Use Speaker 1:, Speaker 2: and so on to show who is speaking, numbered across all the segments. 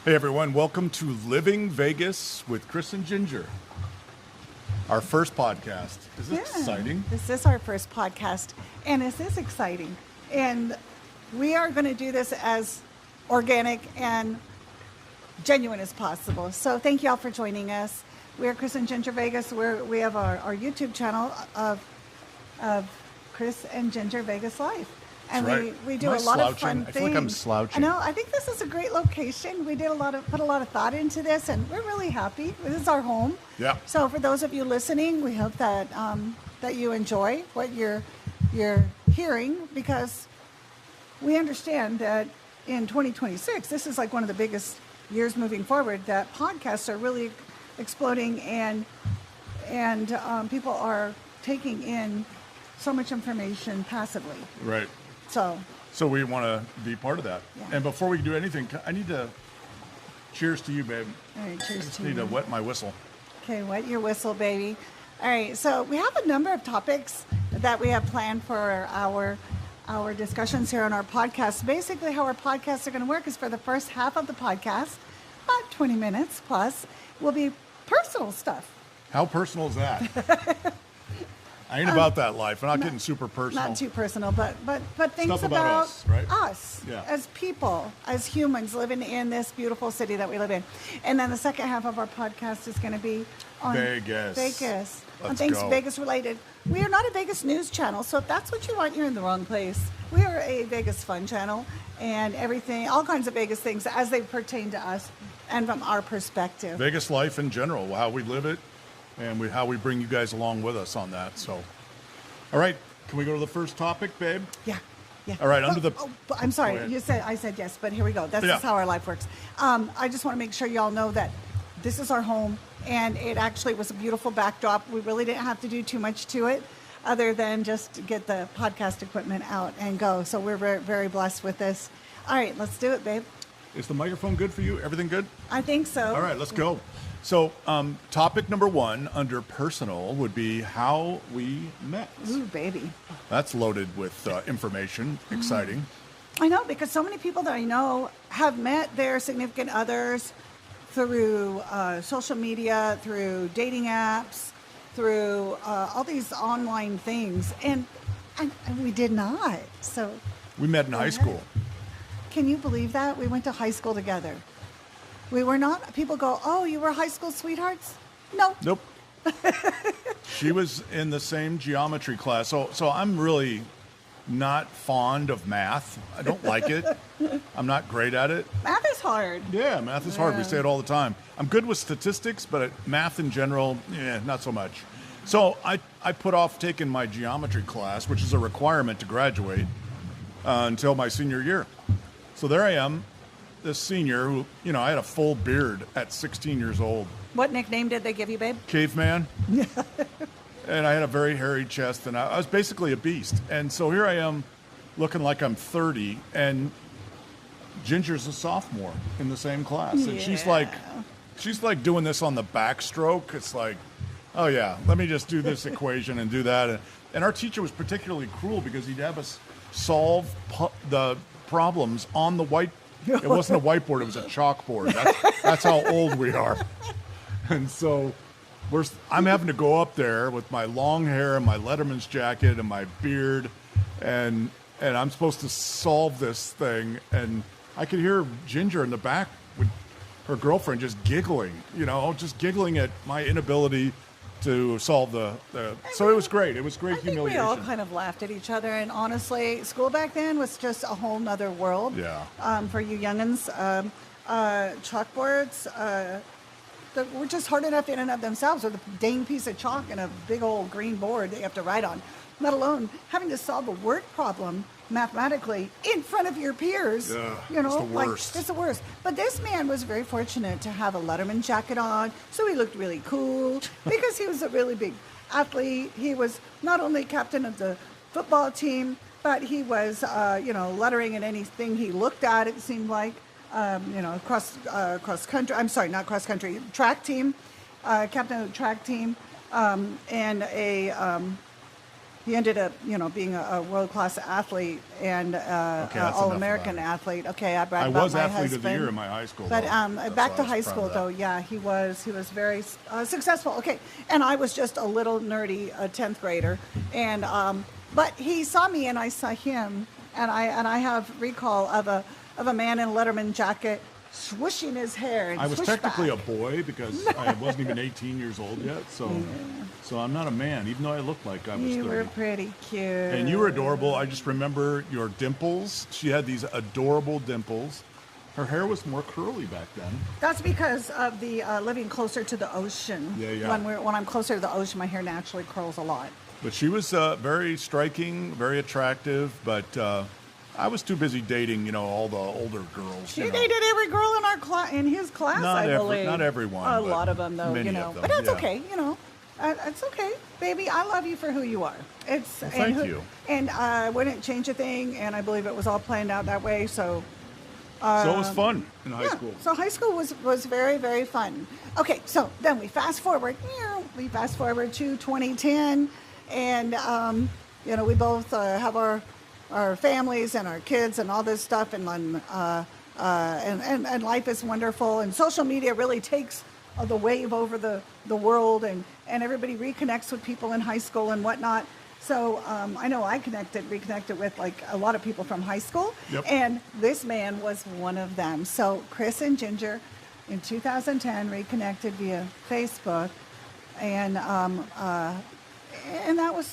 Speaker 1: Hey everyone, welcome to Living Vegas with Kris and Ginger. Our first podcast. Is this exciting?
Speaker 2: This is our first podcast, and this is exciting. And we are going to do this as organic and genuine as possible. So thank you all for joining us. We are Kris and Ginger Vegas. We have our YouTube channel of Kris and Ginger Vegas Life. And
Speaker 1: right.
Speaker 2: we do a lot of fun things.
Speaker 1: I feel like I'm slouching.
Speaker 2: I know. I think this is a great location. We did put a lot of thought into this, and we're really happy. This is our home.
Speaker 1: Yeah.
Speaker 2: So for those of you listening, we hope that that you enjoy what you're hearing, because we understand that in 2026, this is like one of the biggest years moving forward. That podcasts are really exploding, and people are taking in so much information passively.
Speaker 1: Right.
Speaker 2: So
Speaker 1: we want to be part of that.
Speaker 2: Yeah.
Speaker 1: And before we do anything, I need to cheers to you, babe.
Speaker 2: All right, cheers
Speaker 1: Just
Speaker 2: to
Speaker 1: need
Speaker 2: you.
Speaker 1: to wet my whistle.
Speaker 2: Okay, wet your whistle, baby. All right, so we have a number of topics that we have planned for our discussions here on our podcast. Basically, how our podcasts are going to work is for the first half of the podcast, about 20 minutes plus, will be personal stuff.
Speaker 1: How personal is that? I ain't about that life. I'm not getting super personal.
Speaker 2: Not too personal, but things
Speaker 1: Stuff about us, right?
Speaker 2: us
Speaker 1: Yeah.
Speaker 2: as people, as humans living in this beautiful city that we live in. And then the second half of our podcast is going to be on
Speaker 1: Vegas.
Speaker 2: on
Speaker 1: Let's
Speaker 2: things
Speaker 1: go.
Speaker 2: Vegas related. We are not a Vegas news channel, so if that's what you want, you're in the wrong place. We are a Vegas fun channel, and everything, all kinds of Vegas things as they pertain to us and from our perspective.
Speaker 1: Vegas life in general, how we live it, and how we bring you guys along with us on that. So, all right, can we go to the first topic, babe?
Speaker 2: Yeah.
Speaker 1: All right, under the...
Speaker 2: I'm
Speaker 1: Go
Speaker 2: sorry.
Speaker 1: ahead.
Speaker 2: I said yes, but here we go. This
Speaker 1: Yeah.
Speaker 2: is how our life works. I just want to make sure y'all know that this is our home, and it actually was a beautiful backdrop. We really didn't have to do too much to it other than just get the podcast equipment out and go. So we're very, very blessed with this. All right, let's do it, babe.
Speaker 1: Is the microphone good for you? Everything good?
Speaker 2: I think so.
Speaker 1: All right, let's go. So, topic number one under personal would be how we met.
Speaker 2: Ooh, baby.
Speaker 1: That's loaded with information. Exciting.
Speaker 2: I know, because so many people that I know have met their significant others through social media, through dating apps, through all these online things, and we did not. So
Speaker 1: We met in high school.
Speaker 2: can you believe that? We went to high school together. We were not. People go, "Oh, you were high school sweethearts?" No.
Speaker 1: Nope. She was in the same geometry class. So I'm really not fond of math. I don't like it. I'm not great at it.
Speaker 2: Math is hard.
Speaker 1: Yeah, math is hard. We
Speaker 2: Yeah.
Speaker 1: say it all the time. I'm good with statistics, but math in general, not so much. So I put off taking my geometry class, which is a requirement to graduate, until my senior year. So there I am, this senior who, I had a full beard at 16 years old.
Speaker 2: What nickname did they give you, babe?
Speaker 1: Caveman. And I had a very hairy chest, and I was basically a beast. And so here I am looking like I'm 30, and Ginger's a sophomore in the same class. And she's like doing this on the backstroke. It's like, oh yeah, let me just do this equation and do that. And our teacher was particularly cruel because he'd have us solve the problems on the white. It wasn't a whiteboard; it was a chalkboard. That's how old we are. And so I'm having to go up there with my long hair and my Letterman's jacket and my beard, and I'm supposed to solve this thing. And I could hear Ginger in the back with her girlfriend just giggling, just giggling at my inability to solve so it was great. It was great
Speaker 2: I think
Speaker 1: humiliation.
Speaker 2: we all kind of laughed at each other, and honestly, school back then was just a whole nother world.
Speaker 1: Yeah.
Speaker 2: For you youngins, chalkboards that were just hard enough in and of themselves, with a dang piece of chalk and a big old green board that you have to write on, let alone having to solve a word problem mathematically in front of your peers.
Speaker 1: Yeah,
Speaker 2: It's
Speaker 1: the worst.
Speaker 2: It's the worst. But this man was very fortunate to have a Letterman jacket on, so he looked really cool because he was a really big athlete. He was not only captain of the football team, but he was, lettering in anything he looked at, it seemed like. Cross country. I'm sorry, not cross country. Track team, captain of the track team, and he ended up, being a world-class athlete and
Speaker 1: Okay, that's enough
Speaker 2: All-American
Speaker 1: about it.
Speaker 2: athlete. Okay, I brag
Speaker 1: I
Speaker 2: about
Speaker 1: was
Speaker 2: my
Speaker 1: athlete
Speaker 2: husband.
Speaker 1: of the year in my high school.
Speaker 2: But
Speaker 1: though. That's
Speaker 2: back
Speaker 1: why
Speaker 2: to
Speaker 1: I was
Speaker 2: high
Speaker 1: proud
Speaker 2: school,
Speaker 1: of
Speaker 2: though,
Speaker 1: that.
Speaker 2: yeah, he was very successful. Okay, and I was just a little nerdy 10th grader, and but he saw me and I saw him, and I have recall of a man in a Letterman jacket swooshing his hair and
Speaker 1: I was
Speaker 2: swoosh
Speaker 1: technically
Speaker 2: back.
Speaker 1: a boy because I wasn't even 18 years old yet, so I'm not a man, even though I looked like I was
Speaker 2: You
Speaker 1: 30.
Speaker 2: were pretty cute.
Speaker 1: And you were adorable. I just remember your dimples. She had these adorable dimples. Her hair was more curly back then.
Speaker 2: That's because of the living closer to the ocean.
Speaker 1: Yeah.
Speaker 2: When I'm closer to the ocean, my hair naturally curls a lot.
Speaker 1: But she was very striking, very attractive, but I was too busy dating, all the older girls.
Speaker 2: She dated every girl in in his class, I believe.
Speaker 1: Not everyone.
Speaker 2: A
Speaker 1: but
Speaker 2: lot of them, though.
Speaker 1: many of them,
Speaker 2: But that's
Speaker 1: yeah.
Speaker 2: okay. It's okay, baby. I love you for who you are.
Speaker 1: Thank you.
Speaker 2: And I wouldn't change a thing. And I believe it was all planned out that way. So.
Speaker 1: So it was fun in high
Speaker 2: Yeah,
Speaker 1: school.
Speaker 2: so high school was very, very fun. Okay, so then we fast forward to 2010, and we both have our families and our kids and all this stuff, and life is wonderful, and social media really takes the wave over the world, and everybody reconnects with people in high school and whatnot. So I know I reconnected with like a lot of people from high school,
Speaker 1: Yep.
Speaker 2: and this man was one of them. So Kris and Ginger, in 2010, reconnected via Facebook, and that was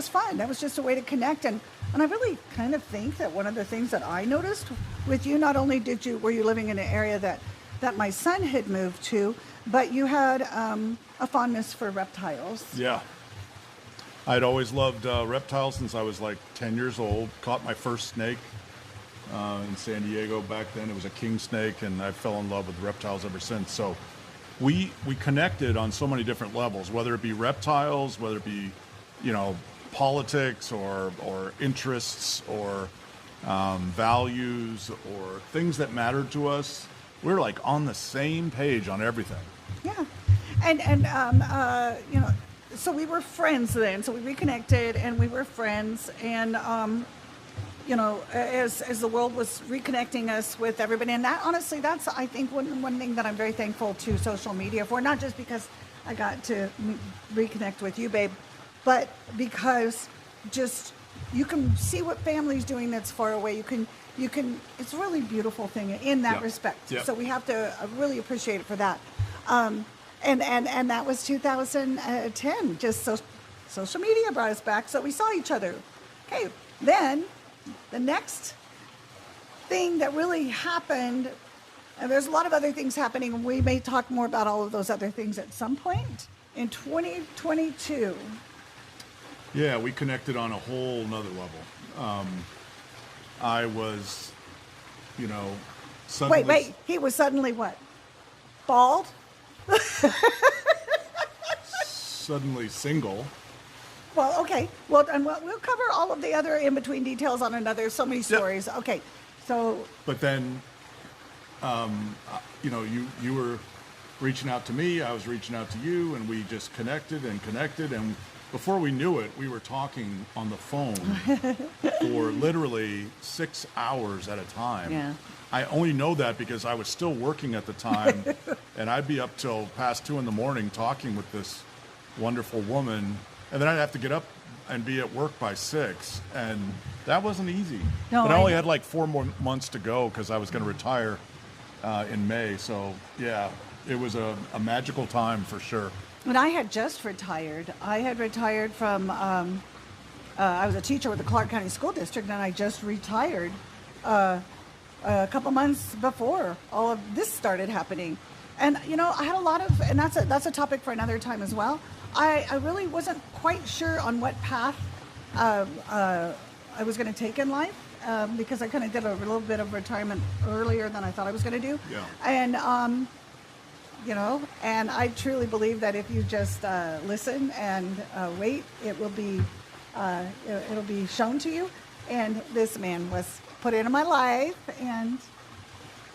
Speaker 2: fun. That was just a way to connect, and I really kind of think that one of the things that I noticed with you, not only were you living in an area that my son had moved to, but you had a fondness for reptiles.
Speaker 1: Yeah. I'd always loved reptiles since I was like 10 years old. Caught my first snake in San Diego back then. It was a king snake, and I fell in love with reptiles ever since. So we connected on so many different levels, whether it be reptiles, whether it be, politics or interests or values or things that mattered to us. We were like on the same page on everything.
Speaker 2: Yeah, and so we were friends then. So we reconnected, and we were friends, and as the world was reconnecting us with everybody, and that honestly, that's I think one thing that I'm very thankful to social media for, not just because I got to reconnect with you, babe, but because just you can see what family's doing that's far away. You can. It's a really beautiful thing in that
Speaker 1: Yep.
Speaker 2: respect.
Speaker 1: Yep.
Speaker 2: So we have to really appreciate it for that. And that was 2010. Just social media brought us back, so we saw each other. Okay, then the next thing that really happened, and there's a lot of other things happening, and we may talk more about all of those other things at some point in 2022.
Speaker 1: Yeah, we connected on a whole nother level. I was, suddenly...
Speaker 2: Wait, he was suddenly what? Bald?
Speaker 1: Suddenly single.
Speaker 2: Well, okay. Well, and we'll cover all of the other in-between details on another, so many stories.
Speaker 1: Yep.
Speaker 2: Okay, so...
Speaker 1: But then, you were reaching out to me, I was reaching out to you, and we just connected, and before we knew it, we were talking on the phone for literally 6 hours at a time.
Speaker 2: Yeah.
Speaker 1: I only know that because I was still working at the time, and I'd be up till past 2 a.m. talking with this wonderful woman, and then I'd have to get up and be at work by 6, and that wasn't easy.
Speaker 2: No,
Speaker 1: but I only had like 4 more months to go because I was going to retire in May. So yeah, it was a magical time for sure.
Speaker 2: When I had just retired, I had retired from, I was a teacher with the Clark County School District, and I just retired a couple months before all of this started happening. And, I had a lot of, and that's a topic for another time as well. I really wasn't quite sure on what path I was going to take in life because I kind of did a little bit of retirement earlier than I thought I was going to do.
Speaker 1: Yeah.
Speaker 2: And, and I truly believe that if you just listen and wait, it will be it'll be shown to you. And this man was put into my life, and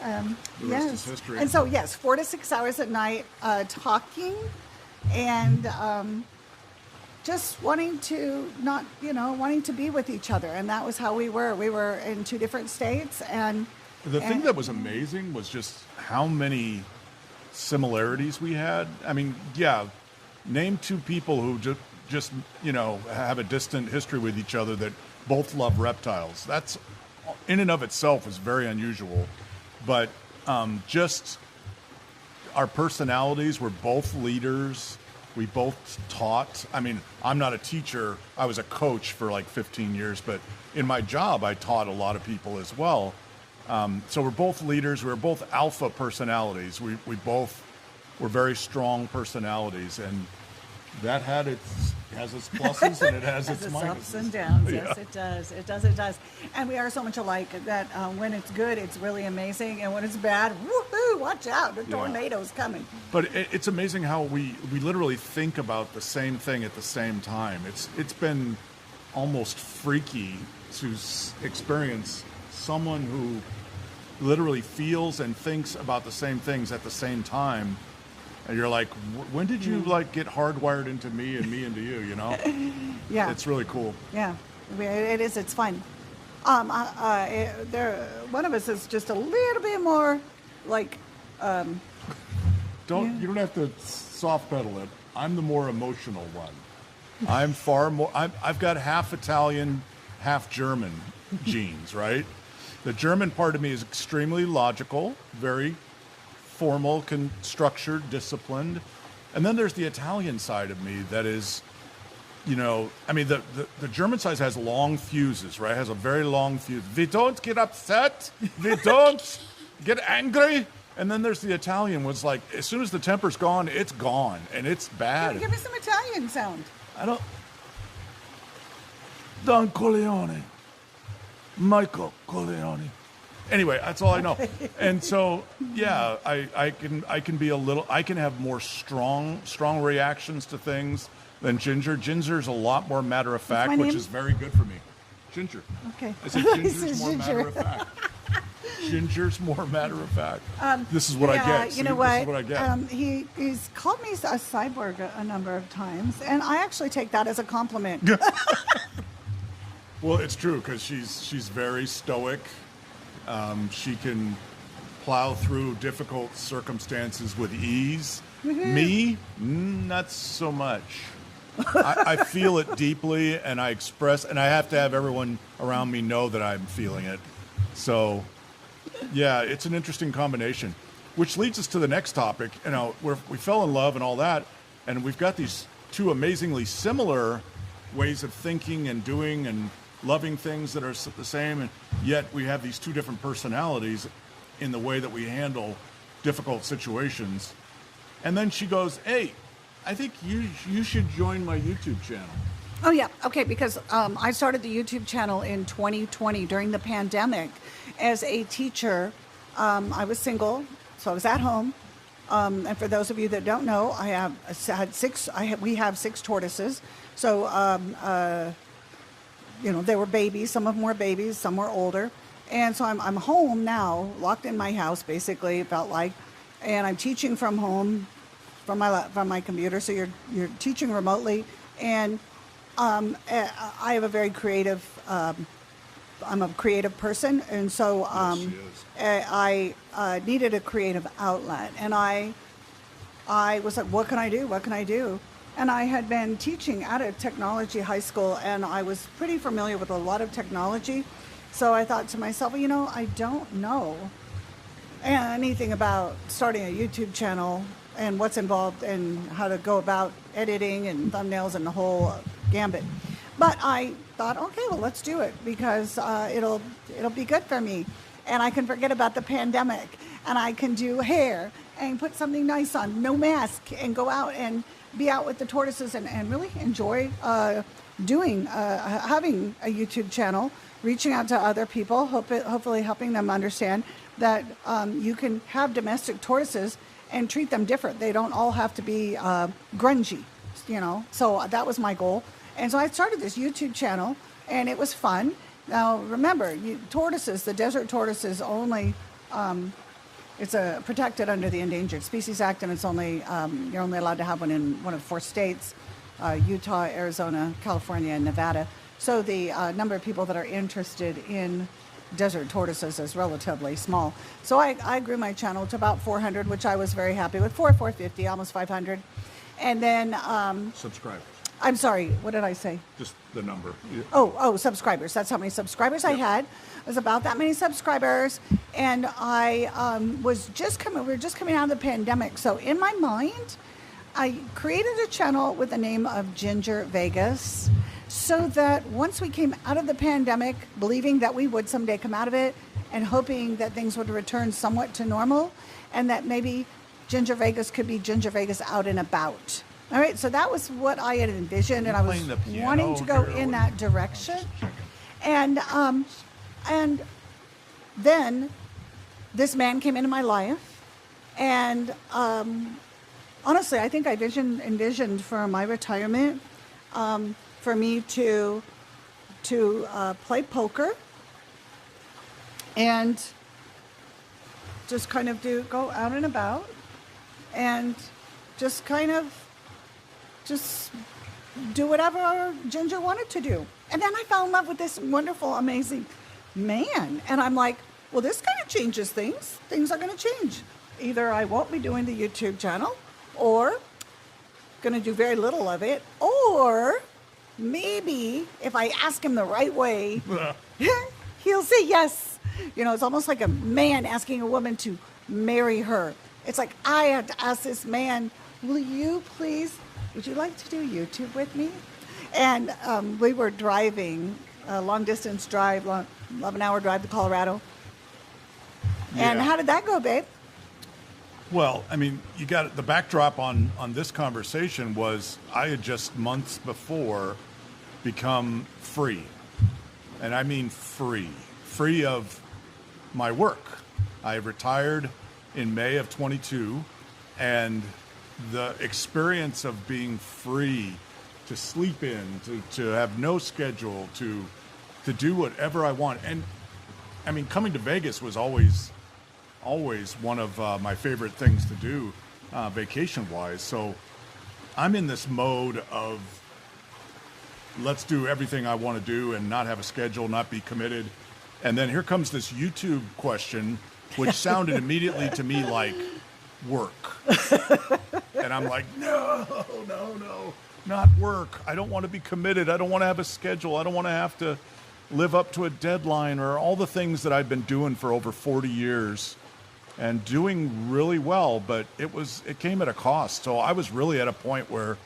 Speaker 1: The rest is history.
Speaker 2: And so 4 to 6 hours at night talking, and just wanting to not, wanting to be with each other. And that was how we were. We were in two different states. And
Speaker 1: the thing that was amazing was just how many similarities we had. I mean, yeah, name two people who just have a distant history with each other that both love reptiles. That's in and of itself is very unusual. But just our personalities, we're both leaders. We both taught. I mean, I'm not a teacher. I was a coach for like 15 years, but in my job, I taught a lot of people as well. So we're both leaders. We're both alpha personalities. We both were very strong personalities, and that has its pluses and it has its minuses.
Speaker 2: Ups and downs.
Speaker 1: Yeah.
Speaker 2: Yes, it does. And we are so much alike that when it's good, it's really amazing, and when it's bad, woohoo! Watch out, the tornado's coming.
Speaker 1: But it's amazing how we literally think about the same thing at the same time. It's been almost freaky to experience someone who literally feels and thinks about the same things at the same time. And you're like, when did you get hardwired into me and me into you,
Speaker 2: Yeah.
Speaker 1: It's really cool.
Speaker 2: Yeah, it is. It's fun. One of us is just a little bit more like.
Speaker 1: You don't have to soft pedal it. I'm the more emotional one. I'm far more. I've got half Italian, half German genes, right? The German part of me is extremely logical, very formal, structured, disciplined. And then there's the Italian side of me that is, the German side has long fuses, right? Has a very long fuse. We don't get upset. We don't get angry. And then there's the Italian was like, as soon as the temper's gone, it's gone. And it's bad.
Speaker 2: Give me some Italian sound.
Speaker 1: Don Corleone. Michael Corleone. Anyway, that's all I know. And so, yeah, I can be I can have more strong reactions to things than Ginger. Ginger's a lot more matter of fact, which is very good for me. Ginger.
Speaker 2: Okay.
Speaker 1: I said Ginger's more matter of fact. Ginger's more matter of fact. This is what I get.
Speaker 2: You know what?
Speaker 1: This is what I get.
Speaker 2: He's called me a cyborg a number of times, and I actually take that as a compliment.
Speaker 1: Well, it's true because she's very stoic. She can plow through difficult circumstances with ease. Mm-hmm. Me, not so much. I feel it deeply, and I express, and I have to have everyone around me know that I'm feeling it. So, yeah, it's an interesting combination, which leads us to the next topic. We fell in love and all that, and we've got these two amazingly similar ways of thinking and doing and loving things that are the same, and yet we have these two different personalities in the way that we handle difficult situations. And then she goes, hey, I think you should join my YouTube channel.
Speaker 2: Oh, yeah. Okay, because I started the YouTube channel in 2020 during the pandemic as a teacher. I was single, so I was at home. And for those of you that don't know, we have 6 tortoises. So, they were babies. Some of them were babies, some were older. And so I'm home now, locked in my house, basically, it felt like. And I'm teaching from home, from my computer. So you're teaching remotely. And I have a very creative, I'm a creative person. And so I needed a creative outlet. And I was like, what can I do? What can I do? And I had been teaching at a technology high school, and I was pretty familiar with a lot of technology. So I thought to myself, I don't know anything about starting a YouTube channel and what's involved and how to go about editing and thumbnails and the whole gambit. But I thought, okay, well, let's do it because it'll be good for me. And I can forget about the pandemic, and I can do hair and put something nice on, no mask, and go out and be out with the tortoises and really enjoy having a YouTube channel, reaching out to other people, hopefully helping them understand that you can have domestic tortoises and treat them different. They don't all have to be grungy, So that was my goal. And so I started this YouTube channel, and it was fun. Now, remember, tortoises, the desert tortoise is only... it's protected under the Endangered Species Act, and it's only you're only allowed to have one in one of 4 states. Utah, Arizona, California, and Nevada. So the number of people that are interested in desert tortoises is relatively small. So I grew my channel to about 400, which I was very happy with. 450, almost 500. And then
Speaker 1: Subscribers.
Speaker 2: I'm sorry, what did I say?
Speaker 1: Just the number.
Speaker 2: Oh, subscribers. That's how many subscribers I had. It was about that many subscribers. And I we were just coming out of the pandemic. So in my mind, I created a channel with the name of Ginger Vegas so that once we came out of the pandemic, believing that we would someday come out of it and hoping that things would return somewhat to normal and that maybe Ginger Vegas could be Ginger Vegas out and about. All right, so that was what I had envisioned, and I was wanting to go in that direction. And then this man came into my life, and honestly, I think I envisioned for my retirement for me to play poker and just kind of go out and about and just kind of do whatever Ginger wanted to do. And then I fell in love with this wonderful, amazing man. And I'm like, well, this kind of changes things. Things are going to change. Either I won't be doing the YouTube channel or going to do very little of it. Or maybe if I ask him the right way, he'll say yes. You know, it's almost like a man asking a woman to marry her. It's like, I have to ask this man, would you like to do YouTube with me? And we were driving a long distance drive, 11-hour drive to Colorado. And how did that go, babe?
Speaker 1: Well, I mean, you got the backdrop on this conversation was I had just months before become free. And I mean free of my work. I retired in May of 22, and the experience of being free to sleep in, to have no schedule, to do whatever I want. And I mean, coming to Vegas was always one of my favorite things to do vacation-wise. So I'm in this mode of let's do everything I want to do and not have a schedule, not be committed. And then here comes this YouTube question, which sounded immediately to me like work. And I'm like, no, not work. I don't want to be committed. I don't want to have a schedule. I don't want to have to live up to a deadline or all the things that I've been doing for over 40 years and doing really well, but it came at a cost. So I was really at a point where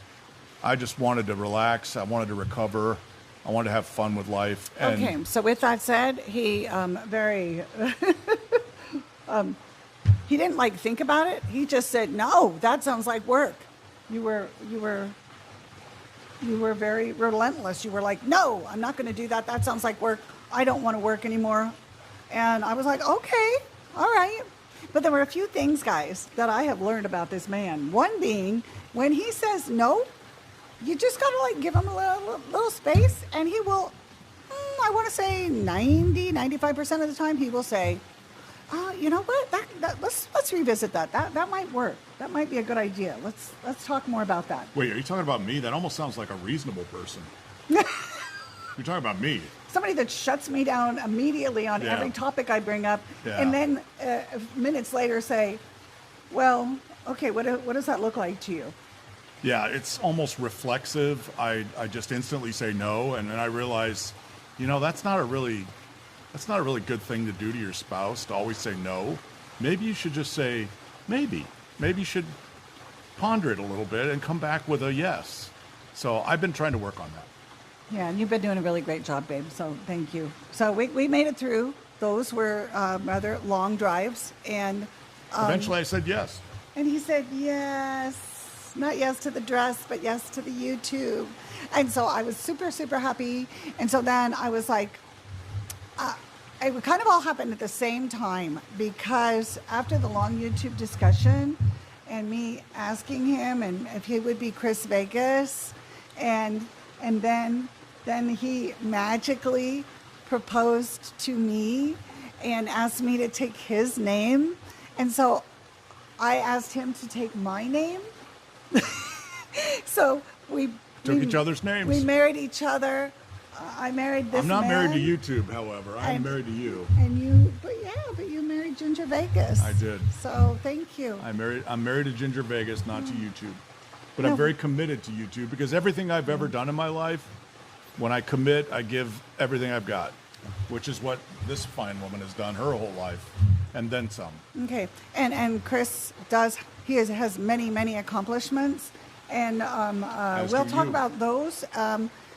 Speaker 1: I just wanted to relax. I wanted to recover. I wanted to have fun with life. And
Speaker 2: okay, so with that said, he he didn't like think about it. He just said, "No, that sounds like work." You were very relentless. You were like, "No, I'm not going to do that. That sounds like work. I don't want to work anymore." And I was like, "Okay, all right." But there were a few things, guys, that I have learned about this man. One being, when he says no, you just got to like give him a little space, and he will, I want to say 95% of the time, he will say, you know what, let's revisit that. That might work. That might be a good idea. Let's talk more about that.
Speaker 1: Wait, are you talking about me? That almost sounds like a reasonable person. You're talking about me.
Speaker 2: Somebody that shuts me down immediately on every topic I bring up, and then minutes later say, well, okay, what does that look like to you?
Speaker 1: Yeah, it's almost reflexive. I just instantly say no, and then I realize, that's not a really good thing to do to your spouse, to always say no. Maybe you should just say maybe. Maybe you should ponder it a little bit and come back with a yes. So I've been trying to work on that.
Speaker 2: Yeah, and you've been doing a really great job, babe, so thank you. So we made it through. Those were rather long drives, and
Speaker 1: eventually I said yes.
Speaker 2: And he said yes. Not yes to the dress, but yes to the YouTube. And so I was super, super happy. And so then I was like, it kind of all happened at the same time, because after the long YouTube discussion and me asking him and if he would be Kris Vegas, and then he magically proposed to me and asked me to take his name. And so I asked him to take my name. So we
Speaker 1: took each other's names.
Speaker 2: We married each other. I married this man.
Speaker 1: I'm not married to YouTube, however. I'm married to you.
Speaker 2: And you, but you married Ginger Vegas.
Speaker 1: I did.
Speaker 2: So thank you.
Speaker 1: I'm married to Ginger Vegas, not to YouTube. But
Speaker 2: No.
Speaker 1: I'm very committed to YouTube because everything I've ever done in my life, when I commit, I give everything I've got, which is what this fine woman has done her whole life, and then some.
Speaker 2: Okay, and Kris has many accomplishments, and we'll talk about those.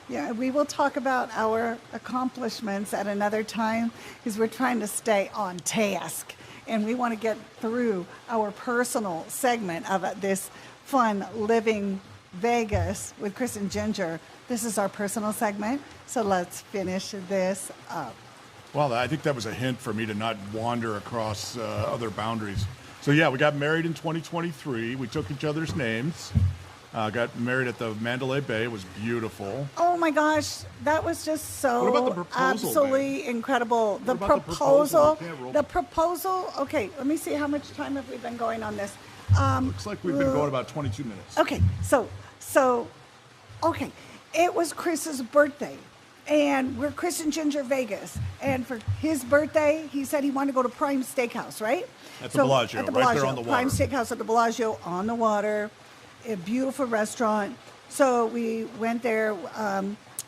Speaker 2: Yeah, we will talk about our accomplishments at another time because we're trying to stay on task, and we want to get through our personal segment of this fun living Vegas with Kris and Ginger. This is our personal segment, so let's finish this up.
Speaker 1: Well, I think that was a hint for me to not wander across other boundaries. So yeah, we got married in 2023. We took each other's names. Got married at the Mandalay Bay. It was beautiful.
Speaker 2: Oh my gosh, that was just so
Speaker 1: What about the proposal,
Speaker 2: absolutely incredible. The
Speaker 1: What about the proposal?
Speaker 2: proposal,
Speaker 1: I can't roll-
Speaker 2: the proposal. Okay, let me see how much time have we been going on this.
Speaker 1: Looks like we've been going about 22 minutes.
Speaker 2: Okay, okay, it was Kris's birthday, and we're Kris and Ginger Vegas, and for his birthday, he said he wanted to go to Prime Steakhouse, right?
Speaker 1: At the Bellagio,
Speaker 2: at the
Speaker 1: right there
Speaker 2: Bellagio,
Speaker 1: on the
Speaker 2: Prime
Speaker 1: water.
Speaker 2: Steakhouse at the Bellagio on the water, a beautiful restaurant. So we went there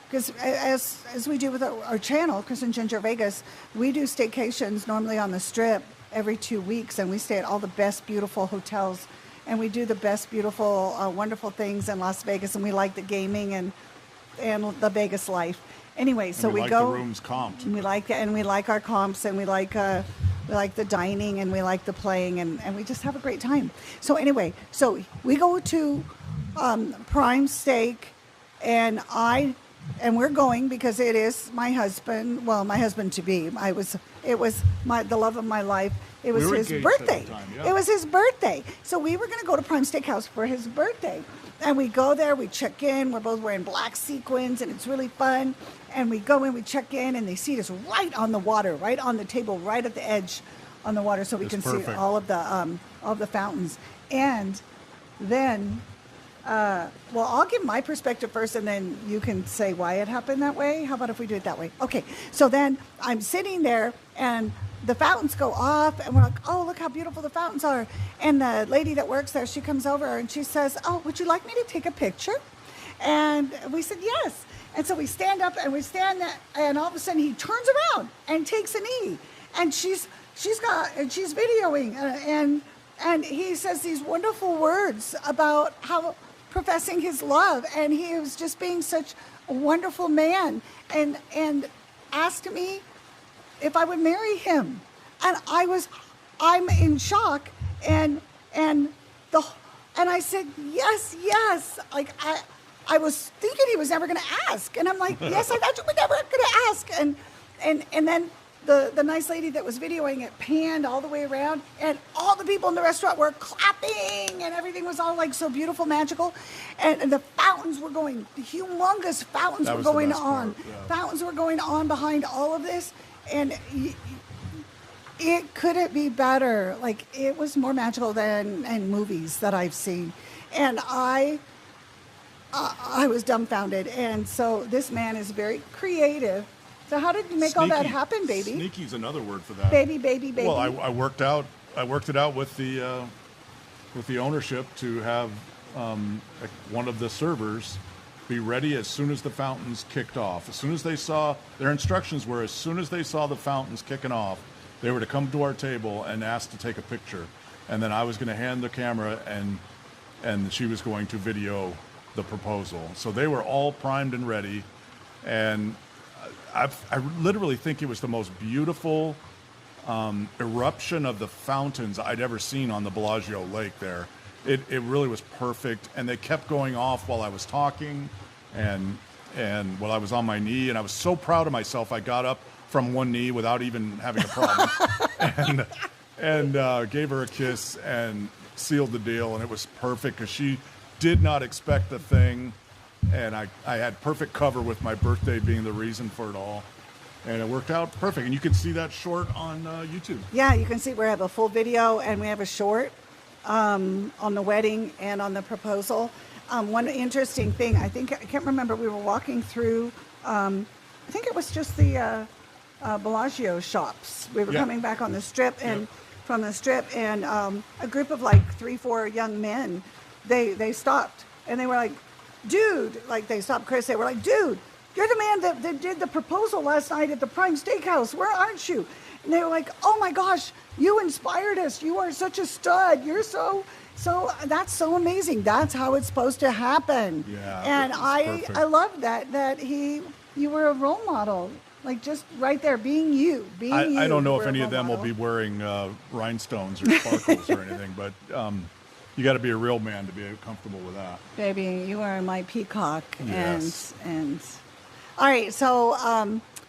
Speaker 2: because as we do with our channel, Kris and Ginger Vegas, we do staycations normally on the Strip every 2 weeks, and we stay at all the best, beautiful hotels, and we do the best, beautiful, wonderful things in Las Vegas, and we like the gaming and the Vegas life. Anyway, so we
Speaker 1: like
Speaker 2: go.
Speaker 1: the rooms comped.
Speaker 2: And we like our comps, and we like the dining, and we like the playing, and we just have a great time. So anyway, so we go to Prime Steak, and we're going because it is my husband. Well, my husband to be. It was the love of my life. It was
Speaker 1: We were
Speaker 2: his
Speaker 1: engaged at the
Speaker 2: birthday.
Speaker 1: time, yeah.
Speaker 2: It was his birthday. So we were going to go to Prime Steakhouse for his birthday. And we go there, we check in, we're both wearing black sequins, and it's really fun. And we go in, we check in, and they seat us right on the water, right on the table, right at the edge on the water, so we
Speaker 1: It's
Speaker 2: can see
Speaker 1: perfect.
Speaker 2: all of the fountains. And then, well, I'll give my perspective first, and then you can say why it happened that way. How about if we do it that way? Okay, so then I'm sitting there, and the fountains go off, and we're like, oh, look how beautiful the fountains are. And the lady that works there, she comes over, and she says, oh, would you like me to take a picture? And we said, yes. And so we stand up, and we stand there, and all of a sudden he turns around and takes a knee. And she's videoing, and he says these wonderful words about how professing his love, and he was just being such a wonderful man, and asked me if I would marry him, and I'm in shock, and I said yes, like I was thinking he was never going to ask, and I'm like, yes, I thought you were never going to ask, and then the nice lady that was videoing it panned all the way around, and all the people in the restaurant were clapping, and everything was all like so beautiful, magical, and the fountains were going, humongous fountains
Speaker 1: That
Speaker 2: were
Speaker 1: was the
Speaker 2: going
Speaker 1: best
Speaker 2: on,
Speaker 1: part, yeah.
Speaker 2: fountains were going on behind all of this, and it couldn't be better. Like, it was more magical than in movies that I've seen, and I was dumbfounded. And so this man is very creative. So how did you make all that
Speaker 1: Sneaky.
Speaker 2: happen, baby?
Speaker 1: Sneaky's another word for that.
Speaker 2: Baby.
Speaker 1: Well, I worked it out with the ownership to have one of the servers be ready as soon as the fountains kicked off. As soon as they saw, their instructions were, as soon as they saw the fountains kicking off, they were to come to our table and ask to take a picture. And then I was going to hand the camera, and she was going to video the proposal. So they were all primed and ready. And I literally think it was the most beautiful eruption of the fountains I'd ever seen on the Bellagio Lake there. It really was perfect, and they kept going off while I was talking and while I was on my knee, and I was so proud of myself. I got up from one knee without even having a problem and gave her a kiss and sealed the deal, and it was perfect because she did not expect the thing, and I had perfect cover with my birthday being the reason for it all. And it worked out perfect. And you can see that short on YouTube.
Speaker 2: Yeah, you can see we have a full video and we have a short on the wedding and on the proposal. one interesting thing, I can't remember, we were walking through, I think it was just the Bellagio shops. We were coming back on the strip and from the strip, and a group of like 3-4 young men, they stopped and they were like, dude, like they stopped Kris, they were like, dude, you're the man that did the proposal last night at the Prime Steakhouse. Where aren't you? And they were like, oh my gosh, you inspired us. You are such a stud. You're so that's so amazing. That's how it's supposed to happen.
Speaker 1: Yeah,
Speaker 2: and
Speaker 1: perfect.
Speaker 2: I love that you were a role model. Like just right there, being you.
Speaker 1: I don't know
Speaker 2: You
Speaker 1: if
Speaker 2: were
Speaker 1: any
Speaker 2: a
Speaker 1: of them will
Speaker 2: role
Speaker 1: be wearing rhinestones or sparkles or anything, but you got to be a real man to be comfortable with that.
Speaker 2: Baby, you are my peacock.
Speaker 1: Yes.
Speaker 2: And all right, so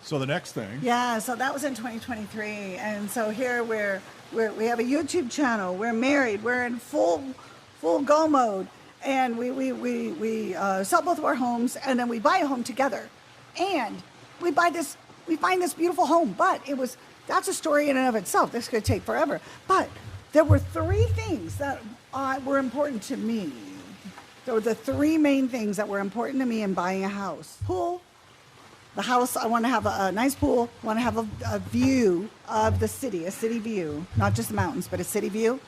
Speaker 1: So the next thing.
Speaker 2: yeah, so that was in 2023, and so here we have a YouTube channel. We're married. We're in full go mode, and we sell both of our homes, and then we buy a home together, and we find this beautiful home. But that's a story in and of itself. This could take forever. But there were 3 things that were important to me. There were the 3 main things that were important to me in buying a house: pool. The house, I want to have a nice pool. I want to have a view of the city, a city view, not just the mountains, but a city view,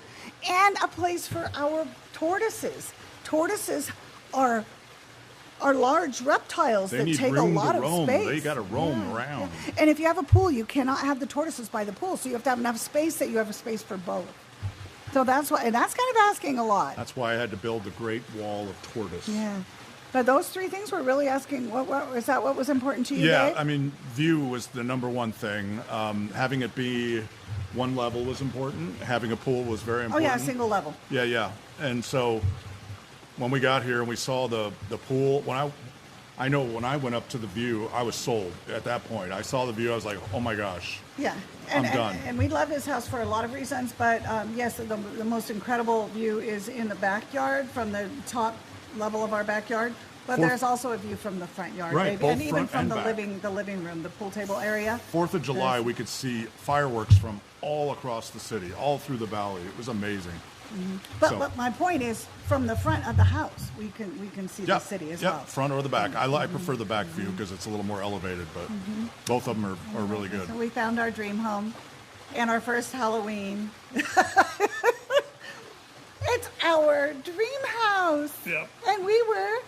Speaker 2: and a place for our tortoises. Tortoises are large reptiles
Speaker 1: They
Speaker 2: that
Speaker 1: need
Speaker 2: take a
Speaker 1: room
Speaker 2: lot
Speaker 1: to
Speaker 2: of
Speaker 1: roam.
Speaker 2: space.
Speaker 1: They got to roam around.
Speaker 2: And if you have a pool, you cannot have the tortoises by the pool, so you have to have enough space that you have a space for both. So that's why, and that's kind of asking a lot.
Speaker 1: That's why I had to build the Great Wall of Tortoise.
Speaker 2: Yeah. But those 3 things were really asking, what is that what was important to you,
Speaker 1: Yeah,
Speaker 2: Dave?
Speaker 1: I mean, view was the number one thing. Having it be one level was important. Having a pool was very
Speaker 2: Oh,
Speaker 1: important.
Speaker 2: yeah, single level.
Speaker 1: Yeah. And so when we got here and we saw the pool, when I went up to the view, I was sold at that point. I saw the view, I was like, oh my gosh.
Speaker 2: Yeah.
Speaker 1: I'm done.
Speaker 2: And we love this house for a lot of reasons, but yes, the most incredible view is in the backyard from the top level of our backyard. But there's also a view from the front yard,
Speaker 1: Right,
Speaker 2: baby.
Speaker 1: both
Speaker 2: And even
Speaker 1: front
Speaker 2: from
Speaker 1: and
Speaker 2: the
Speaker 1: back.
Speaker 2: living room, the pool table area.
Speaker 1: 4th of July, we could see fireworks from all across the city, all through the valley. It was amazing.
Speaker 2: But my point is, from the front of the house, we can see the city as well.
Speaker 1: Front or the back. I prefer the back view because it's a little more elevated, but both of them are really good.
Speaker 2: So we found our dream home and our first Halloween. It's our dream house.
Speaker 1: Yep.
Speaker 2: And we were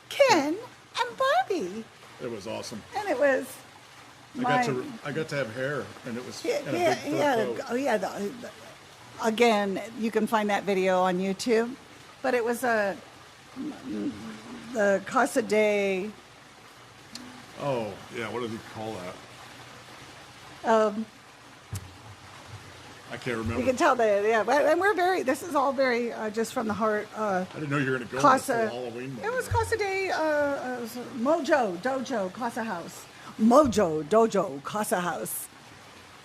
Speaker 2: Ken and Barbie.
Speaker 1: It was awesome.
Speaker 2: And it was
Speaker 1: I got to have hair, and it was and a big fur coat.
Speaker 2: Again, you can find that video on YouTube. But it was the Casa de...
Speaker 1: Oh, yeah, what did he call that? I can't remember.
Speaker 2: You can tell that, and this is all very just from the heart.
Speaker 1: I didn't know you were going to go
Speaker 2: Casa,
Speaker 1: into full Halloween mode.
Speaker 2: it was Casa de Mojo Dojo Casa House. Mojo Dojo Casa House.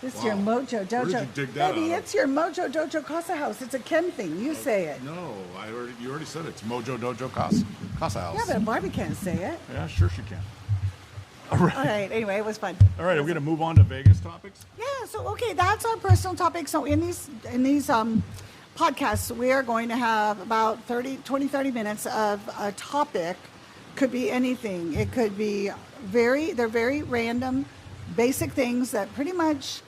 Speaker 2: This is your
Speaker 1: Wow.
Speaker 2: Mojo Dojo.
Speaker 1: Where did you dig that
Speaker 2: Baby,
Speaker 1: out of?
Speaker 2: it's your Mojo Dojo Casa House. It's a Ken thing. You say it.
Speaker 1: No, you already said it. It's Mojo Dojo Casa House.
Speaker 2: Yeah, but Barbie can't say it.
Speaker 1: Yeah, sure she can. All right.
Speaker 2: All right. Anyway, it was fun.
Speaker 1: All right, are we going to move on to Vegas topics?
Speaker 2: Yeah. So okay, that's our personal topic. So in these podcasts, we are going to have about 30 minutes of a topic. Could be anything. It could be they're very random, basic things that pretty much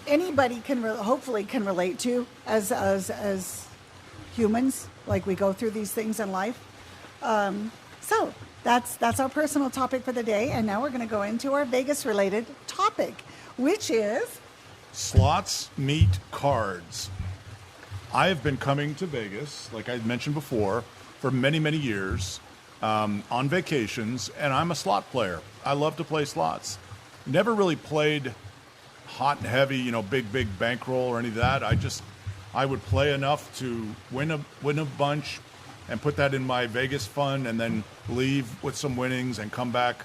Speaker 2: anybody hopefully can relate to as humans. Like we go through these things in life. So that's our personal topic for the day. And now we're going to go into our Vegas-related topic, which is
Speaker 1: Slots meet cards. I have been coming to Vegas, like I mentioned before, for many, many years on vacations, and I'm a slot player. I love to play slots. Never really played hot and heavy, big bankroll or any of that. I would play enough to win a bunch and put that in my Vegas fund and then leave with some winnings and come back,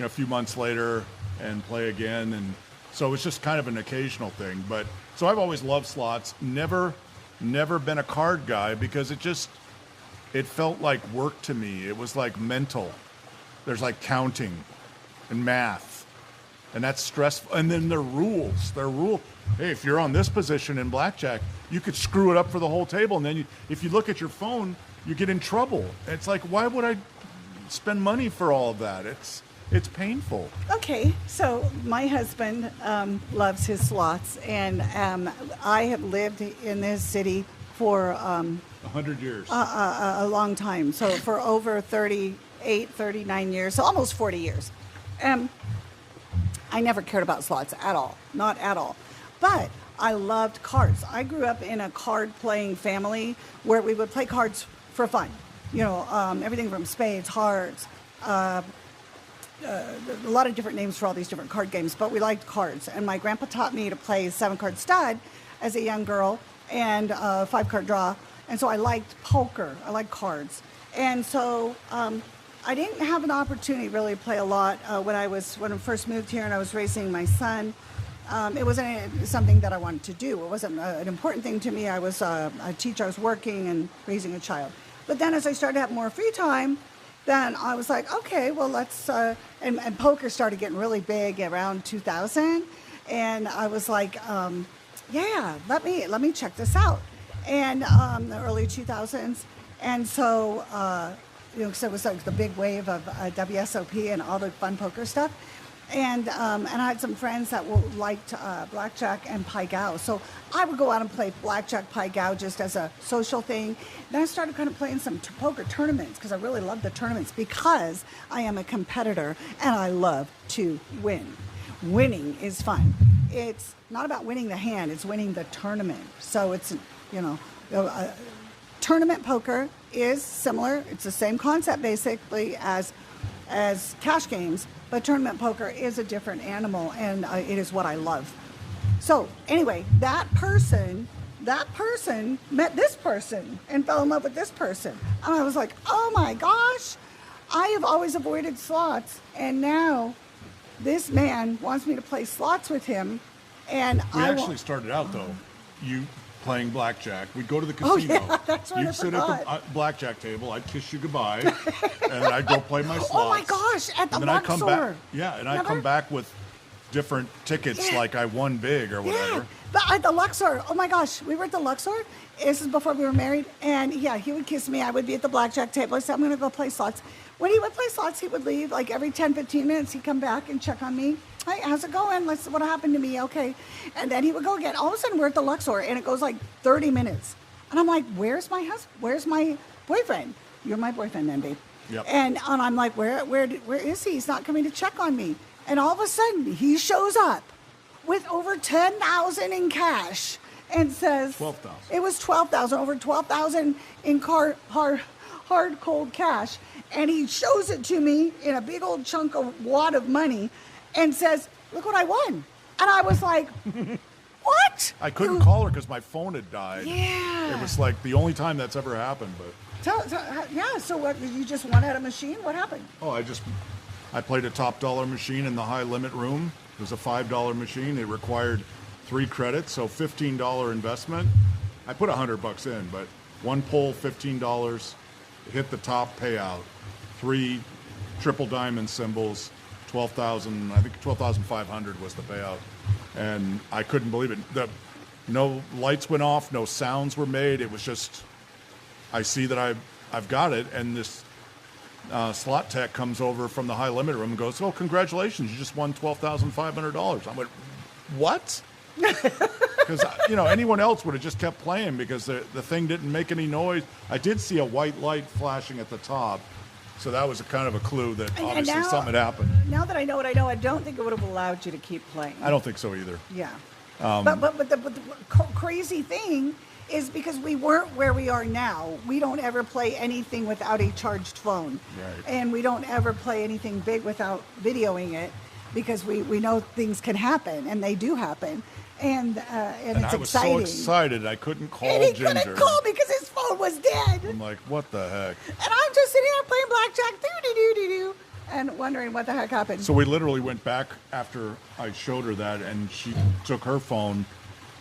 Speaker 1: a few months later and play again. And so it's just kind of an occasional thing. But so I've always loved slots. Never been a card guy because it felt like work to me. It was like mental. There's like counting and math, and that's stressful. And then the rules. Hey, if you're on this position in blackjack, you could screw it up for the whole table. And then if you look at your phone, you get in trouble. It's like, why would I spend money for all of that? It's painful.
Speaker 2: Okay, so my husband loves his slots, and I have lived in this city for
Speaker 1: 100 years.
Speaker 2: a long time. So for over 38, 39 years, so almost 40 years. I never cared about slots at all, not at all. But I loved cards. I grew up in a card-playing family where we would play cards for fun. You know, everything from spades, hearts, a lot of different names for all these different card games, but we liked cards. And my grandpa taught me to play 7-card stud as a young girl and 5-card draw. And so I liked poker. I liked cards. And so I didn't have an opportunity to really play a lot when I first moved here and I was raising my son. It wasn't something that I wanted to do. It wasn't an important thing to me. I was a teacher. I was working and raising a child. But then as I started to have more free time, then I was like, okay, well, let's, and poker started getting really big around 2000. And I was like, yeah, let me check this out. And the early 2000s. And so, you know, so it was like the big wave of WSOP and all the fun poker stuff. And I had some friends that liked blackjack and pai gow. So I would go out and play blackjack, pai gow just as a social thing. Then I started kind of playing some poker tournaments because I really love the tournaments because I am a competitor and I love to win. Winning is fun. It's not about winning the hand, it's winning the tournament. So it's, you know, tournament poker is similar. It's the same concept basically as cash games, but tournament poker is a different animal, and it is what I love. So anyway, that person met this person and fell in love with this person. And I was like, oh my gosh, I have always avoided slots, and now this man wants me to play slots with him. And
Speaker 1: We actually started out, though, you playing blackjack. We'd go to the casino.
Speaker 2: Oh, yeah, that's right.
Speaker 1: You'd sit at the blackjack table. I'd kiss you goodbye, and then I'd go play my slots.
Speaker 2: Oh my gosh, at the
Speaker 1: and then I'd come back.
Speaker 2: Luxor.
Speaker 1: Yeah, and I'd come back with different tickets, like I won big or whatever.
Speaker 2: Yeah, at the Luxor. Oh my gosh, we were at the Luxor. This is before we were married, and yeah, he would kiss me. I would be at the blackjack table. I said, I'm going to go play slots. When he would play slots, he would leave like every 10, 15 minutes. He'd come back and check on me. Hi, how's it going? What happened to me? Okay. And then he would go again. All of a sudden, we're at the Luxor, and it goes like 30 minutes. And I'm like, where's my husband? Where's my boyfriend? You're my boyfriend then, babe.
Speaker 1: Yep.
Speaker 2: And I'm like, where is he? He's not coming to check on me. And all of a sudden, he shows up with over $10,000 in cash and says,
Speaker 1: 12,000.
Speaker 2: It was 12,000, over 12,000 in hard, cold cash. And he shows it to me in a big old chunk of wad of money and says, look what I won. And I was like, what?
Speaker 1: I couldn't call her because my phone had died.
Speaker 2: Yeah.
Speaker 1: It was like the only time that's ever happened. But
Speaker 2: Yeah, so what, you just won at a machine? What happened?
Speaker 1: oh, I played a top dollar machine in the high limit room. It was a $5 machine. It required 3 credits, so $15 investment. I put $100 in, but one pull, $15, hit the top payout. 3 triple diamond symbols, 12,000. I think 12,500 was the payout, and I couldn't believe it. No lights went off, no sounds were made. It was just, I see that I've got it, and this slot tech comes over from the high limit room and goes, oh, congratulations, you just won $12,500. I went, what? Because, anyone else would have just kept playing because the thing didn't make any noise. I did see a white light flashing at the top, so that was a kind of a clue that obviously
Speaker 2: now,
Speaker 1: something had happened.
Speaker 2: Now that I know what I know, I don't think it would have allowed you to keep playing.
Speaker 1: I don't think so either.
Speaker 2: Yeah. But the crazy thing is because we weren't where we are now, we don't ever play anything without a charged phone.
Speaker 1: Right.
Speaker 2: And we don't ever play anything big without videoing it because we know things can happen, and they do happen. And it's
Speaker 1: I was
Speaker 2: exciting.
Speaker 1: so excited I couldn't call
Speaker 2: And he
Speaker 1: Ginger.
Speaker 2: couldn't call because his phone was dead.
Speaker 1: I'm like, what the heck?
Speaker 2: And I'm just sitting there playing blackjack, doo-doo-doo-doo-doo, and wondering what the heck happened.
Speaker 1: So we literally went back after I showed her that, and she took her phone,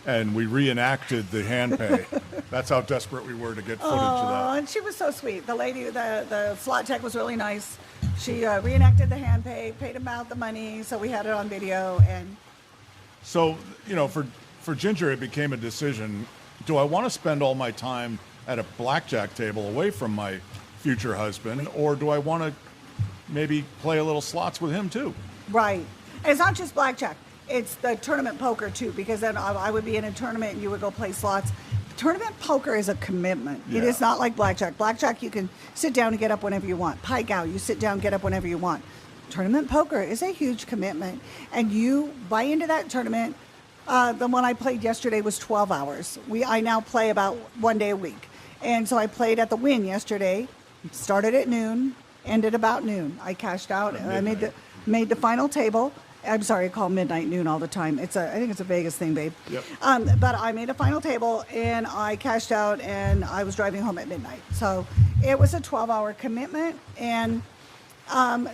Speaker 1: and we reenacted the hand pay. That's how desperate we were to get footage of that.
Speaker 2: And she was so sweet. The lady, the slot tech was really nice. She reenacted the hand pay, paid him out the money, so we had it on video. And
Speaker 1: So, for Ginger, it became a decision. Do I want to spend all my time at a blackjack table away from my future husband, or do I want to maybe play a little slots with him too?
Speaker 2: Right. And it's not just blackjack. It's the tournament poker too, because then I would be in a tournament and you would go play slots. Tournament poker is a commitment. It is not like blackjack. Blackjack, you can sit down and get up whenever you want. Pai Gow, you sit down and get up whenever you want. Tournament poker is a huge commitment. And you buy into that tournament. The one I played yesterday was 12 hours. I now play about 1 day a week. And so I played at the Wynn yesterday. Started at noon, ended about noon. I cashed out and I made the final table. I'm sorry, I call midnight noon all the time. I think it's a Vegas thing, babe.
Speaker 1: Yep.
Speaker 2: But I made a final table and I cashed out and I was driving home at midnight. So it was a 12-hour commitment. And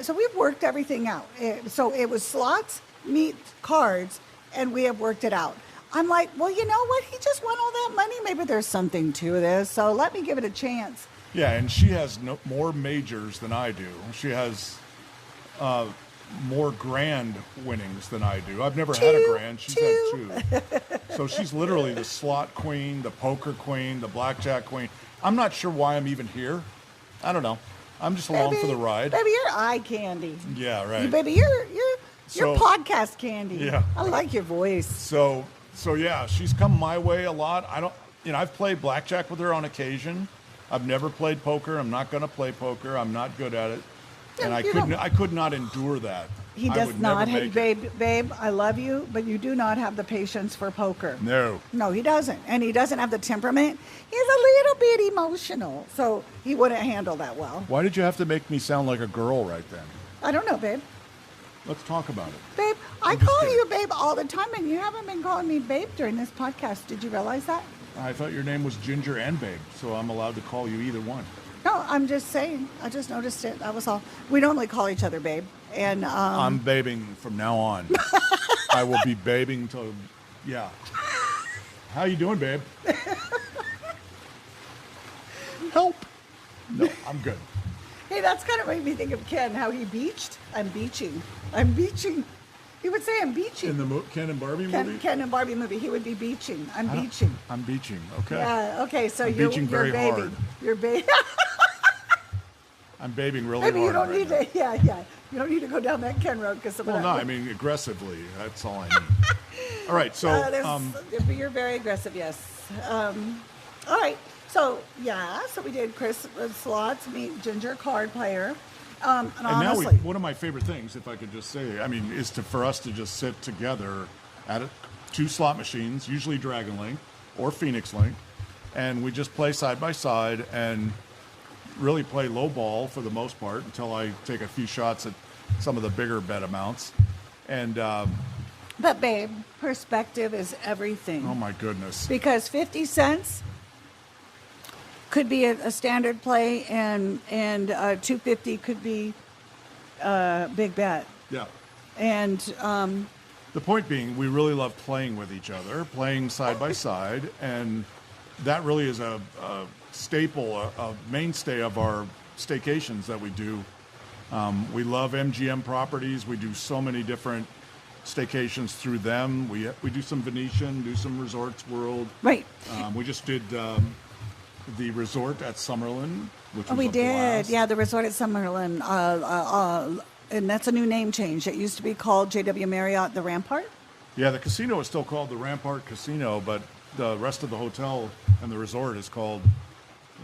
Speaker 2: so we've worked everything out. So it was slots, meat, cards, and we have worked it out. I'm like, well, you know what? He just won all that money. Maybe there's something to this. So let me give it a chance.
Speaker 1: Yeah, and she has more majors than I do. She has more grand winnings than I do. I've never had a grand. She's had 2. So she's literally the slot queen, the poker queen, the blackjack queen. I'm not sure why I'm even here. I don't know. I'm just along for the ride.
Speaker 2: Baby, you're eye candy.
Speaker 1: Yeah, right.
Speaker 2: Baby, you're podcast candy.
Speaker 1: Yeah.
Speaker 2: I like your voice.
Speaker 1: So yeah, she's come my way a lot. I've played blackjack with her on occasion. I've never played poker. I'm not going to play poker. I'm not good at it. And I could not endure that.
Speaker 2: He does not. Hey, babe, I love you, but you do not have the patience for poker. No, he doesn't. And he doesn't have the temperament. He's a little bit emotional, so he wouldn't handle that well.
Speaker 1: Why did you have to make me sound like a girl right then?
Speaker 2: I don't know, babe.
Speaker 1: Let's talk about it.
Speaker 2: Babe, I call you babe all the time, and you haven't been calling me babe during this podcast. Did you realize that?
Speaker 1: I thought your name was Ginger and Babe, so I'm allowed to call you either one.
Speaker 2: No, I'm just saying. I just noticed it. That was all. We normally call each other babe. And
Speaker 1: I'm babing from now on. I will be babing till, yeah. How you doing, babe? Help. No, I'm good.
Speaker 2: Hey, that's kind of made me think of Ken, how he beached. I'm beaching. I'm beaching. He would say I'm beaching.
Speaker 1: In the Ken and Barbie movie?
Speaker 2: Ken and Barbie movie. He would be beaching. I'm beaching.
Speaker 1: I'm beaching. Okay.
Speaker 2: Yeah. Okay. So
Speaker 1: I'm
Speaker 2: you're
Speaker 1: beaching very
Speaker 2: baby.
Speaker 1: hard.
Speaker 2: You're baby.
Speaker 1: I'm babing really
Speaker 2: Maybe
Speaker 1: hard.
Speaker 2: you don't
Speaker 1: right
Speaker 2: need
Speaker 1: now.
Speaker 2: to. Yeah. You don't need to go down that Ken road because
Speaker 1: Well, no, I mean aggressively. That's all I mean. All right. So
Speaker 2: you're very aggressive. Yes. All right. So so we did Kris slots, meet Ginger card player. And honestly,
Speaker 1: now one of my favorite things, if I could just say, is for us to just sit together at 2 slot machines, usually Dragon Link or Phoenix Link, and we just play side by side and really play low ball for the most part until I take a few shots at some of the bigger bet amounts. And
Speaker 2: but babe, perspective is everything.
Speaker 1: Oh my goodness!
Speaker 2: Because 50 cents could be a standard play, and 250 could be a big bet.
Speaker 1: Yeah.
Speaker 2: And
Speaker 1: the point being, we really love playing with each other, playing side by side, and that really is a staple, a mainstay of our staycations that we do. We love MGM properties. We do so many different staycations through them. We do some Venetian, do some Resorts World.
Speaker 2: Right.
Speaker 1: We just did the resort at Summerlin, which was
Speaker 2: we
Speaker 1: a
Speaker 2: did.
Speaker 1: blast.
Speaker 2: Yeah, the resort at Summerlin. And that's a new name change. It used to be called JW Marriott the Rampart.
Speaker 1: Yeah, the casino is still called the Rampart Casino, but the rest of the hotel and the resort is called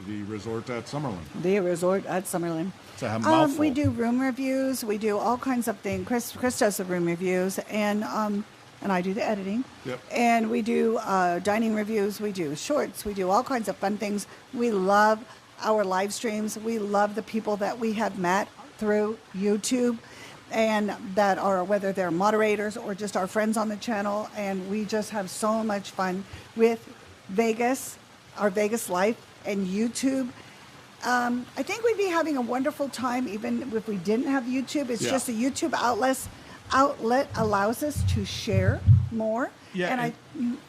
Speaker 1: the Resort at Summerlin.
Speaker 2: The resort at Summerlin.
Speaker 1: It's a mouthful.
Speaker 2: We do room reviews. We do all kinds of things. Kris does the room reviews, and I do the editing.
Speaker 1: Yep.
Speaker 2: And we do dining reviews. We do shorts. We do all kinds of fun things. We love our live streams. We love the people that we have met through YouTube, and that are, whether they're moderators or just our friends on the channel. And we just have so much fun with Vegas, our Vegas life, and YouTube. I think we'd be having a wonderful time even if we didn't have YouTube. It's just a YouTube outlet allows us to share more.
Speaker 1: Yeah,
Speaker 2: and I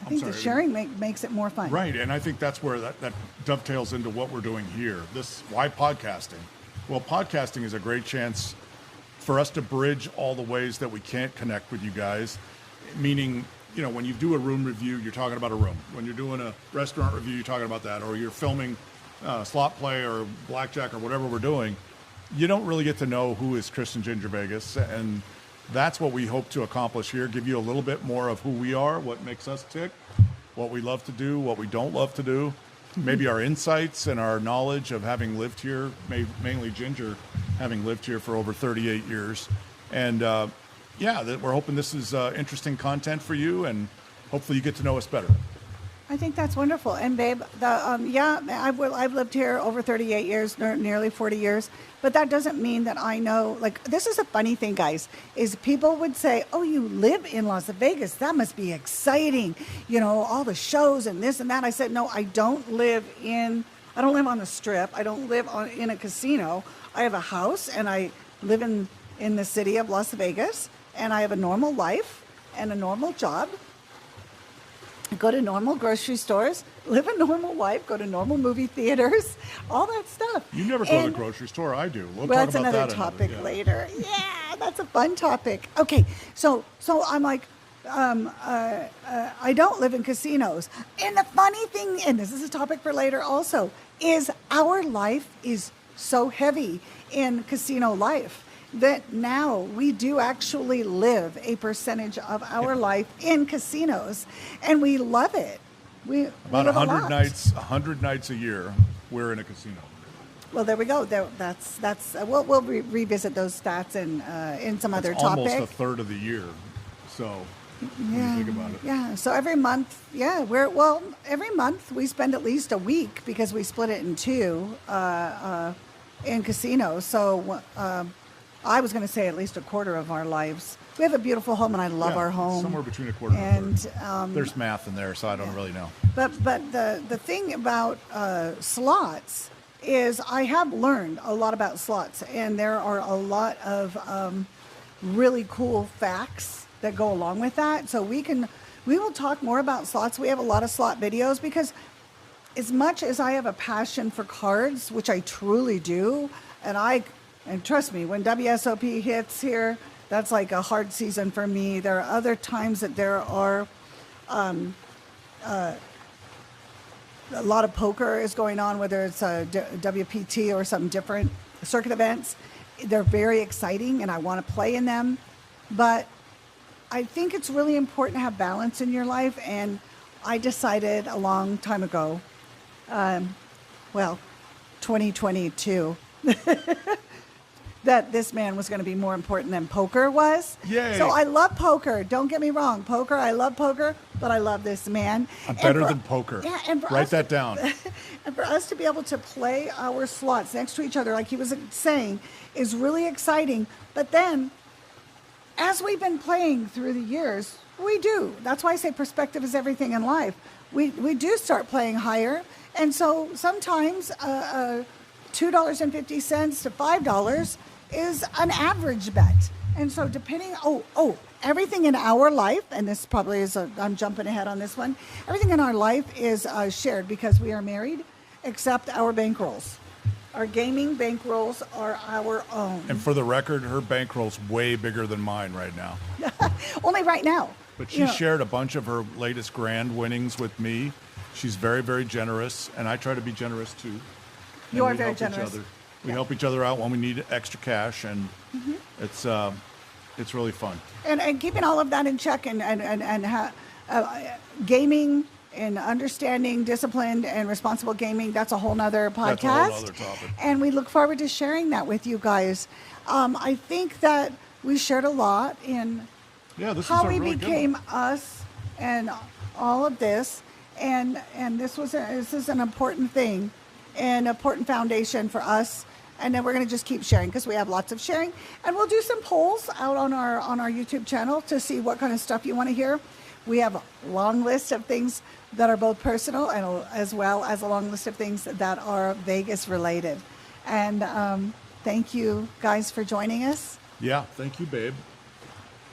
Speaker 2: think the sharing makes it more fun.
Speaker 1: Right, and I think that's where that dovetails into what we're doing here. Why podcasting? Well, podcasting is a great chance for us to bridge all the ways that we can't connect with you guys, meaning you know, when you do a room review, you're talking about a room. When you're doing a restaurant review, you're talking about that. Or you're filming slot play or blackjack or whatever we're doing, you don't really get to know who is Kris and Ginger Vegas. And that's what we hope to accomplish here, give you a little bit more of who we are, what makes us tick, what we love to do, what we don't love to do, maybe our insights and our knowledge of having lived here, mainly Ginger having lived here for over 38 years. And we're hoping this is interesting content for you, and hopefully you get to know us better.
Speaker 2: I think that's wonderful. And babe, I've lived here over 38 years, nearly 40 years, but that doesn't mean that I know, like, this is a funny thing, guys, is people would say, oh, you live in Las Vegas. That must be exciting. You know, all the shows and this and that. I said, no, I don't live on the Strip. I don't live in a casino. I have a house and I live in the city of Las Vegas, and I have a normal life and a normal job. Go to normal grocery stores, live a normal life, go to normal movie theaters, all that stuff.
Speaker 1: You never go to the grocery store. I do. We'll talk
Speaker 2: that's
Speaker 1: about
Speaker 2: another
Speaker 1: that
Speaker 2: topic later. Yeah, that's a fun topic. Okay, so I'm like, I don't live in casinos. And the funny thing, and this is a topic for later also, is our life is so heavy in casino life that now we do actually live a percentage of our life in casinos, and we love it.
Speaker 1: About 100 nights a year, we're in a casino.
Speaker 2: Well, there we go. We'll revisit those stats in some other topic.
Speaker 1: Almost a third of the year. So when you think about it.
Speaker 2: Yeah. So every month, every month we spend at least a week, because we split it in two in casinos. So I was going to say at least a quarter of our lives. We have a beautiful home, and I love our home.
Speaker 1: Somewhere between a quarter and a third. There's math in there, so I don't really know.
Speaker 2: But the thing about slots is I have learned a lot about slots, and there are a lot of really cool facts that go along with that. So we will talk more about slots. We have a lot of slot videos, because as much as I have a passion for cards, which I truly do, and trust me, when WSOP hits here, that's like a hard season for me. There are other times that there are a lot of poker is going on, whether it's a WPT or some different circuit events. They're very exciting, and I want to play in them. But I think it's really important to have balance in your life, and I decided a long time ago, 2022, that this man was going to be more important than poker was.
Speaker 1: Yay.
Speaker 2: So I love poker. Don't get me wrong. I love poker, but I love this man.
Speaker 1: I'm better than poker.
Speaker 2: Yeah, and
Speaker 1: write that down.
Speaker 2: And for us to be able to play our slots next to each other, like he was saying, is really exciting. But then, as we've been playing through the years, we do. That's why I say perspective is everything in life. We do start playing higher. And so sometimes $2.50 to $5 is an average bet. And so depending, everything in our life, and this probably is, I'm jumping ahead on this one, everything in our life is shared because we are married, except our bankrolls. Our gaming bankrolls are our own.
Speaker 1: And for the record, her bankroll's way bigger than mine right now.
Speaker 2: Only right now.
Speaker 1: But she shared a bunch of her latest grand winnings with me. She's very, very generous, and I try to be generous too.
Speaker 2: You are very generous.
Speaker 1: We help each other out when we need extra cash, and it's really fun.
Speaker 2: And keeping all of that in check, and gaming and understanding disciplined and responsible gaming, that's a whole nother podcast.
Speaker 1: That's a whole other topic.
Speaker 2: And we look forward to sharing that with you guys. I think that we shared a lot in how we became us and all of this. And this is an important thing, an important foundation for us. And then we're going to just keep sharing, because we have lots of sharing. And we'll do some polls out on our YouTube channel to see what kind of stuff you want to hear. We have a long list of things that are both personal, and as well as a long list of things that are Vegas related. And thank you guys for joining us.
Speaker 1: Yeah, thank you, babe.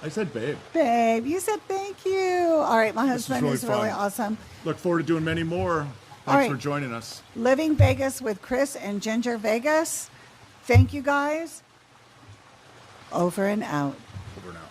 Speaker 1: I said babe.
Speaker 2: Babe, you said thank you. All right, my husband is really awesome.
Speaker 1: Look forward to doing many more. Thanks for joining us.
Speaker 2: Living Vegas with Kris and Ginger Vegas. Thank you, guys. Over and out.
Speaker 1: Over and out.